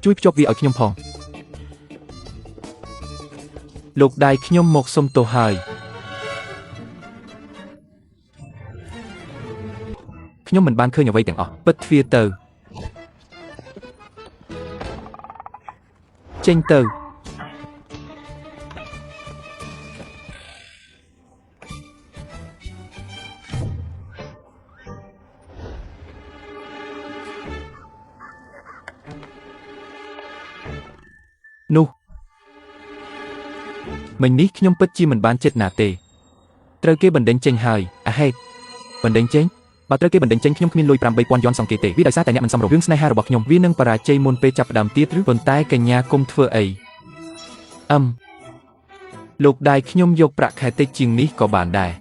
ជួយភ្ជាប់វាឲ្យខ្ញុំផងលោកដៃខ្ញុំមកសុំទោសហើយខ្ញុំមិនបានឃើញអ្វីទាំងអស់ពិតទ្វារទៅចេញទៅនោះមិញនេះខ្ញុំពិតជាមិនបានចិត្តណាទេត្រូវគេបណ្ដេញចេញហើយអាហេតុបណ្ដេញចេញបើត្រូវគេបណ្ដេញចេញខ្ញុំគ្មានលុយ 8,000 យន់សងគេទេវាដោយសារតែអ្នកមិនសមរម្យរឿងស្នេហារបស់ខ្ញុំវានឹងបរាជ័យមុនពេលចាប់ផ្ដើមទៀតឬប៉ុន្តែកញ្ញាគុំធ្វើអីលោកដៃខ្ញុំយកប្រាក់ខែតិចជាងនេះក៏បានដែរ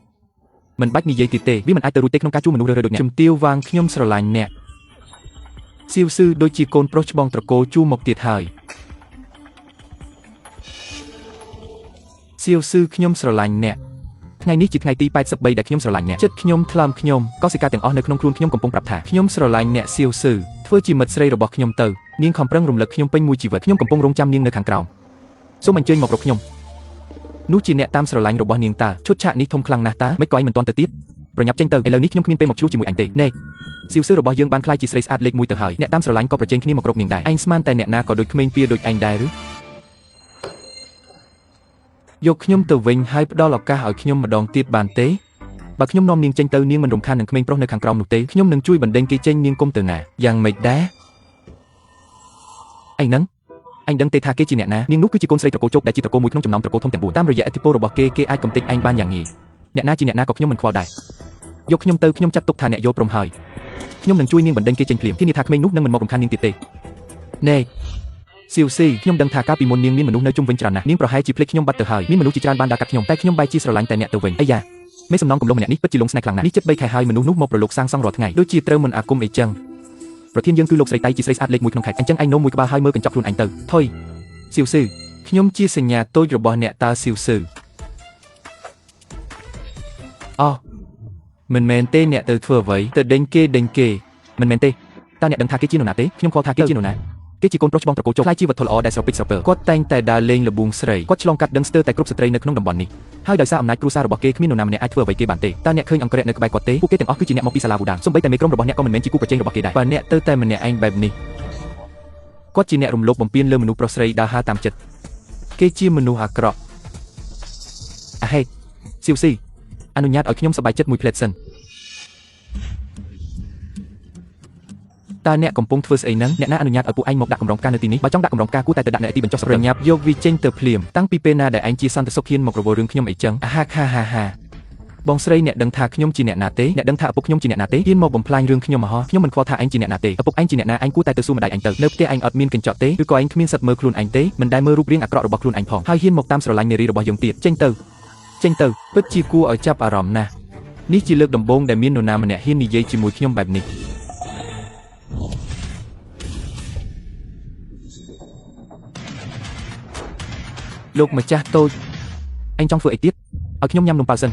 មិនបាច់និយាយទៀតទេវាមិនអាចទៅរួចទេក្នុងការជួបមនុស្សរើដូចអ្នកជំទាវវាងខ្ញុំស្រឡាញ់អ្នកសៀវស៊ឺដូចជាកូនប្រុសច្បងត្រកូលជួមកទៀតហើយសៀវស៊ឺខ្ញុំស្រឡាញ់អ្នកថ្ងៃនេះជាថ្ងៃទី83ដែលខ្ញុំស្រឡាញ់អ្នកចិត្តខ្ញុំថ្លើមខ្ញុំក៏សិកាទាំងអស់នៅក្នុងខ្លួនខ្ញុំកំពុងប្រាប់ថាខ្ញុំស្រឡាញ់អ្នកសៀវស៊ឺធ្វើជាមិត្តស្រីរបស់ខ្ញុំទៅនាងខំប្រឹងរំលឹកខ្ញុំពេញមួយជីវិតខ្ញុំកំពុងរងចាំនាងនៅខាងក្រោមសូមអញ្ជើញមករកខ្ញុំនោះជាអ្នកតាមស្រឡាញ់របស់នាងតើឈុតឆាកនេះធំខ្លាំងណាស់តើមិនក៏ឯងមិនទាន់ទៅទៀតប្រញាប់ចេញទៅឥឡូវនេះខ្ញុំគ្មានពេលមកជួបជាមួយអញទេណែសៀវស៊ឺរបស់យើងបានខ្លាយជាស្រីស្អាតលេខ1ទៅហើយអ្នកតាមស្រឡាញ់ក៏ប្រជែងគ្នាមករកនាងដែរឯងស្មានតែអ្នកណាក៏ដូចក្មេងពៀដូចឯងដែរឬយកខ្ញុំទៅវិញហើយផ្ដល់ឱកាសឲ្យខ្ញុំម្ដងទៀតបានទេបើខ្ញុំនាំនាងចេញទៅនាងមិនរំខាននឹងក្មេងប្រុសនៅខាងក្រោមនោះទេខ្ញុំនឹងជួយបណ្ដេញគេចេញនាងគុំទៅណាយ៉ាងម៉េចដែរឯងដឹងទេថាគេជាអ្នកណានាងនោះគឺជាកូនស្រីត្រកូលជោគដែលជាត្រកូលមួយក្នុងចំណោមត្រកូលធំទាំង4តាមរយៈឥទ្ធិពលរបស់គេអាចកំទេចឯងបានយ៉ាងងាយអ្នកណាជាអ្នកណាក៏ខ្ញុំមិនខ្វល់ដែរយកខ្ញុំទៅខ្ញុំចាត់ទុកថាអ្នកយកព្រមហើយខ្ញុំនឹងជួយនាងបណ្ដេញគេចេញភ្លាមធានាថាក្មេងនោះនឹងមិនមករំខាននាងទៀតទេណែសៀវស៊ីខ្ញុំដឹងថាកាលពីមុននាងមានមនុស្សនៅជុំវិញច្រើនណាស់នាងប្រហែលជាភ្លេចខ្ញុំបាត់ទៅហើយមានមនុស្សជាច្រើនបានដើរកាត់ខ្ញុំតែខ្ញុំបែរជាស្រឡាញ់តែអ្នកទៅវិញអាយ៉ាមេសំណងកំឡុងម្នាក់នេះពិតជាលងស្នេហ៍ខ្លាំងណាស់នេះជិត3ខែហើយមនុស្សនោះមកប្រឡូកសាងសង់រាល់ថ្ងៃដូចជាត្រូវមិនអាគមអីចឹងប្រធានយើងគឺលោកស្រីតៃជាស្រីស្អាតលេខ1ក្នុងខេត្តអញ្ចឹងឯងនោមមួយក្បាលហើយមើលកញ្ចក់ខ្លួនឯងទៅថុយសៀវស៊ីខ្ញុំជាសញ្ញាតូចរបស់អ្នកតើសៀវស៊ីអូមិនមែនទេអ្នកទៅធ្វើអ្វីទៅដេញគេមិនមែនទេតើអ្នកដឹងថាគេជានរណាទេខ្ញុំខកថាគេជានរណាគេជាកូនប្រុសច្បងត្រកូលជោគខ្លាយជាវត្ថុល្អដែលស្រពេចស្រពើគាត់តែងតែដើរលេងល្បួងស្រីគាត់ឆ្លងកាត់ដឹងស្ទើរតែគ្រប់ស្ត្រីនៅក្នុងតំបន់នេះហើយដោយសារអំណាចគ្រួសាររបស់គេគ្មាននរណាម្នាក់អាចធ្វើអ្វីគេបានទេតើអ្នកឃើញអង្គរៈនៅក្បែរគាត់ទេពួកគេទាំងអស់គឺជាអ្នកមកពីសាលាវូដាសូម្បីតែមេក្រុមរបស់អ្នកក៏មិនមែនជាគូប្រជែងរបស់គេដែរបើអ្នកទៅតែម្នាក់ឯងបែបនេះគាត់ជាអ្នករំលោភបំពានលើមនុស្សប្រុសស្រីដើរហើរតាមចិត្តគេជាមនុស្សអាក្រក់អាហេសៀវស៊ីអនុញ្ញាតឲ្យខ្ញុំសប្បាយចិត្តមួយផ្លែតសិនតើអ្នកកំពុងធ្វើស្អីហ្នឹងអ្នកណាអនុញ្ញាតឲ្យពួកឯងមកដាក់កម្រងការនៅទីនេះបើចង់ដាក់កម្រងការគួរតែទៅដាក់នៅឯទីបញ្ចុះសប្រញាប់យកវាចេញទៅភ្លាមតាំងពីពេលណាដែលឯងជាសន្តិសុខហ៊ានមករវល់រឿងខ្ញុំអីចឹងហាបងស្រីអ្នកដឹងថាខ្ញុំជាអ្នកណាទេអ្នកដឹងថាឪពុកខ្ញុំជាអ្នកណាទេហ៊ានមកបំផ្លាញរឿងខ្ញុំមកហោះខ្ញុំមិនខ្វល់ថាឯងជាអ្នកណាទេឪពុកឯងជាអ្នកណាឯងគួរតែទៅសួរម្ដាយឯងទៅនៅផ្ទះឯងអត់មានកញ្ចក់ទេឬក៏ឯងគ្មានសិទ្ធិមើលខ្លួនឯងទេមិនដែលមើលរូបរាងអាក្រក់របស់ខ្លួនឯងផងហើយហ៊ានមកតាមស្រឡាញ់នារីរបស់យើងទៀតចេញទៅពិតជាគួរឲ្យចាប់អារម្មណ៍ណាស់នេះជាលើកដំបូងដែលមាននរណាម្នាក់ហ៊ាននិយាយជាមួយខ្ញុំបែបនេះលោកម្ចាស់តូចឯងចង់ធ្វើអីទៀតឲ្យខ្ញុំញ៉ាំនំប៉ាវសិន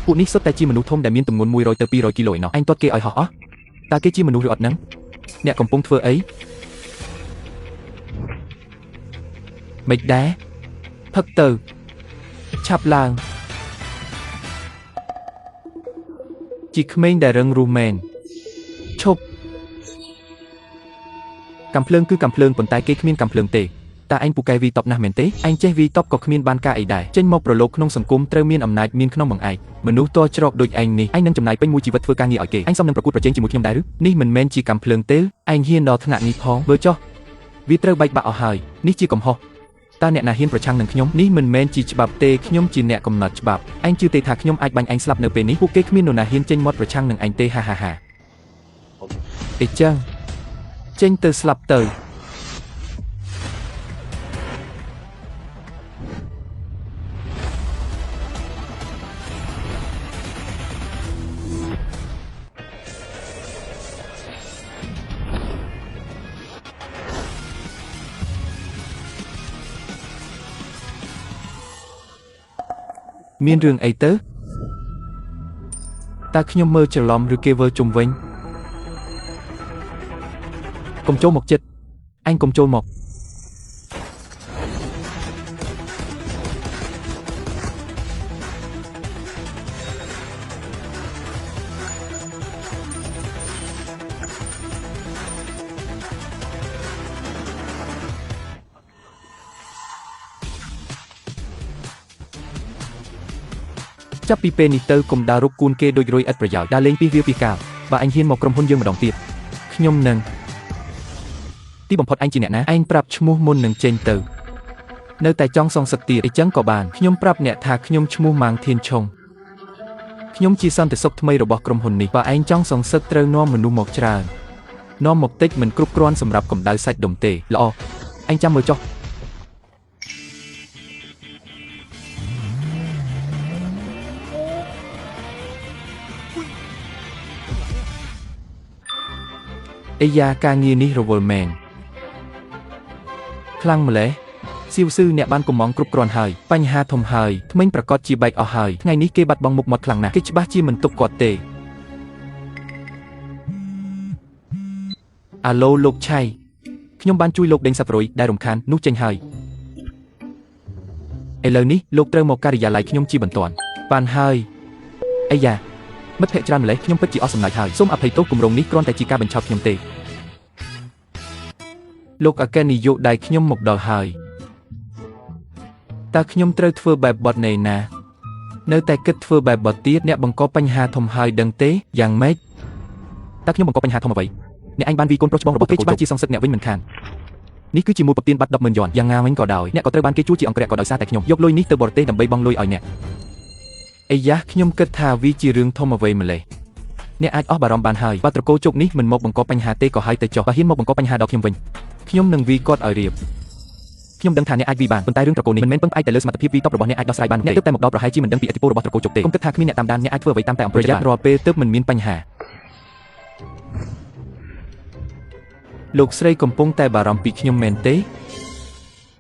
ពួកនេះសុទ្ធតែជាមនុស្សធំដែលមានទម្ងន់100ទៅ200គីឡូឯណោះឯងទាត់គេឲ្យហោះអស់តើគេជាមនុស្សឬអត់ហ្នឹងអ្នកកំពុងធ្វើអីមិនដែរផឹកទៅឆាប់ឡើងជាក្មេងដែលរឹងរូសមែនឈប់កាំភ្លើងគឺកាំភ្លើងប៉ុន្តែគេគ្មានកាំភ្លើងទេតើឯងពូកែវីតបណាស់មែនទេឯងចេះវីតបក៏គ្មានបានការអីដែរចេញមកប្រឡូកក្នុងសង្គមត្រូវមានអំណាចមានក្នុងបង្អែកមនុស្សតច្រកដូចឯងនេះឯងនឹងចំណាយពេញមួយជីវិតធ្វើការងារឲ្យគេឯងសមនឹងប្រកួតប្រជែងជាមួយខ្ញុំដែរឬនេះមិនមែនជាកាំភ្លើងទេឯងហ៊ានដល់ថ្នាក់នេះផងមើលចុះវាត្រូវបែកបាក់អស់ហើយនេះជាកំហុសតើអ្នកណាហ៊ានប្រឆាំងនឹងខ្ញុំនេះមិនមែនជាច្បាប់ទេខ្ញុំជាអ្នកកំណត់ច្បាប់ឯងជឿទេថាខ្ញុំអាចបាញ់ឯងស្លាប់នៅពេលនេះពួកគេគ្មាននរណាហ៊ានចេញមាត់ប្រឆាំងនឹងឯងទេហាអីចឹងចេញទៅស្លាប់ទៅ មានរឿងអីទៅតើខ្ញុំមើលច្រឡំឬគេវើជុំវិញកុំចូលមកចិត្តអញកុំចូលមកចាប់ពីពេលនេះទៅកុំដើររកគូនគេដូចរុយឥតប្រយោជន៍ដើរលេងពីវាពីកាលបើអញហ៊ានមកក្រុមហ៊ុនយើងម្ដងទៀតខ្ញុំនឹងទីបំផុតអញជាអ្នកណាឯងប្រាប់ឈ្មោះមុននឹងចេញទៅនៅតែចង់សងសឹកទៀតអញ្ចឹងក៏បានខ្ញុំប្រាប់អ្នកថាខ្ញុំឈ្មោះម៉ាងធានឆុងខ្ញុំជាសន្តិសុខថ្មីរបស់ក្រុមហ៊ុននេះបើឯងចង់សងសឹកត្រូវនាំមនុស្សមកច្រើននាំមកតិចមិនគ្រប់គ្រាន់សម្រាប់កម្ដៅសាច់ដុំទេល្អអញចាំមើលចុះអីយ៉ាការងារនេះរវល់មែនខ្លាំងម្ល៉េះសៀវស៊ឺអ្នកបានកំងគ្រប់គ្រាន់ហើយបញ្ហាធំហើយថ្មិញប្រកាសជាបែកអស់ហើយថ្ងៃនេះគេបាត់បង់មុខមាត់ខ្លាំងណាស់គេច្បាស់ជាមិនទុកគាត់ទេអាឡូលោកឆៃខ្ញុំបានជួយលោកដេញសាប់រុយដែលរំខាននោះចេញហើយឥឡូវនេះលោកត្រូវមកការិយាល័យខ្ញុំជាបន្ទាន់បានហើយអីយ៉ាមិត្តភក្តិច្រើនម្លេះខ្ញុំពិតជាអស់សំណើចហើយសូមអភ័យទោសគម្រោងនេះគ្រាន់តែជាការបញ្ឆោតខ្ញុំទេលោកអគ្គនាយកដែលខ្ញុំមកដល់ហើយតើខ្ញុំត្រូវធ្វើបែបបត់ណែណានៅតែគិតធ្វើបែបបត់ទៀតអ្នកបង្កបញ្ហាធំហើយដឹងទេយ៉ាងម៉េចតើខ្ញុំបង្កបញ្ហាធំអ្វីអ្នកឯងបានវីកូនប្រុសច្បងរបស់គេច្បាស់ជាសងសឹកអ្នកវិញមិនខាននេះគឺជាមួយប្រទៀនបាត់100000យន់យ៉ាងណាវិញក៏ដោយអ្នកក៏ត្រូវបានគេជួលជាអង្គរៈក៏ដោយសារតែខ្ញុំយកលុយនេះទៅបរទេសដើម្បីបង់លុយឲ្យអ្នកអីយ៉ាខ្ញុំគិតថាវាជារឿងធំអ្វីម្លេះអ្នកអាចអស់បារម្ភបានហើយបើត្រកូលជោគនេះមិនមកបង្កបញ្ហាទេក៏ហើយទៅចុះបើហ៊ានមកបង្កបញ្ហាដល់ខ្ញុំវិញខ្ញុំនឹងវីគាត់ឲ្យរៀបខ្ញុំដឹងថាអ្នកអាចវីបានប៉ុន្តែរឿងត្រកូលនេះមិនមែនពឹងផ្អែកតែលើសមត្ថភាពវីតបរបស់អ្នកអាចដោះស្រាយបានអ្នកទើបតែមកដល់ប្រហែលជាមិនដឹងពីឥទ្ធិពលរបស់ត្រកូលជោគទេកុំគិតថាគ្មានអ្នកតាមដានអ្នកអាចធ្វើអ្វីតាមតែអំពើចិត្តរាល់ពេលទើបមិនមានបញ្ហាលោកស្រីកំពុងតែបារម្ភពីខ្ញុំមែនទេ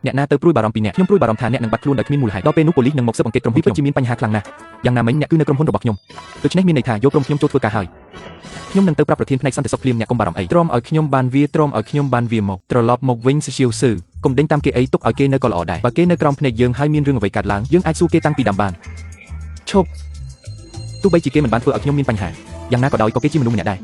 អ្នកណាទៅព្រួយបារម្ភពីអ្នកខ្ញុំព្រួយបារម្ភថាអ្នកនឹងបាត់ខ្លួនដោយគ្មានមូលហេតុដល់ពេលនោះប៉ូលីសនឹងមកស៊ើបអង្កេតក្រុមហ៊ុនពិតជាមានបញ្ហាខ្លាំងណាស់យ៉ាងណាមិញអ្នកគឺនៅក្រុមហ៊ុនរបស់ខ្ញុំដូច្នេះមានន័យថាយកក្រុមខ្ញុំចូលធ្វើការហើយខ្ញុំនឹងទៅប្រាប់ប្រធានផ្នែកសន្តិសុខភ្លាមអ្នកកុំបារម្ភអីទ្រាំឲ្យខ្ញុំបានវាមកត្រឡប់មកវិញសសៀវស៊ឺកុំដេញតាមគេអីទុកឲ្យគេនៅក៏ល្អដែរបើគេនៅក្រោមភ្នែកយើងហើយមានរឿងអ្វីកើតឡើងយើងអាចសួរគេតាំងពីដើមបានឈប់ទោះបីជាគេមិនបានធ្វើឲ្យខ្ញុំមានបញ្ហាយ៉ាងណាក៏ដោយក៏គេជាមនុស្សម្នាក់ដែរ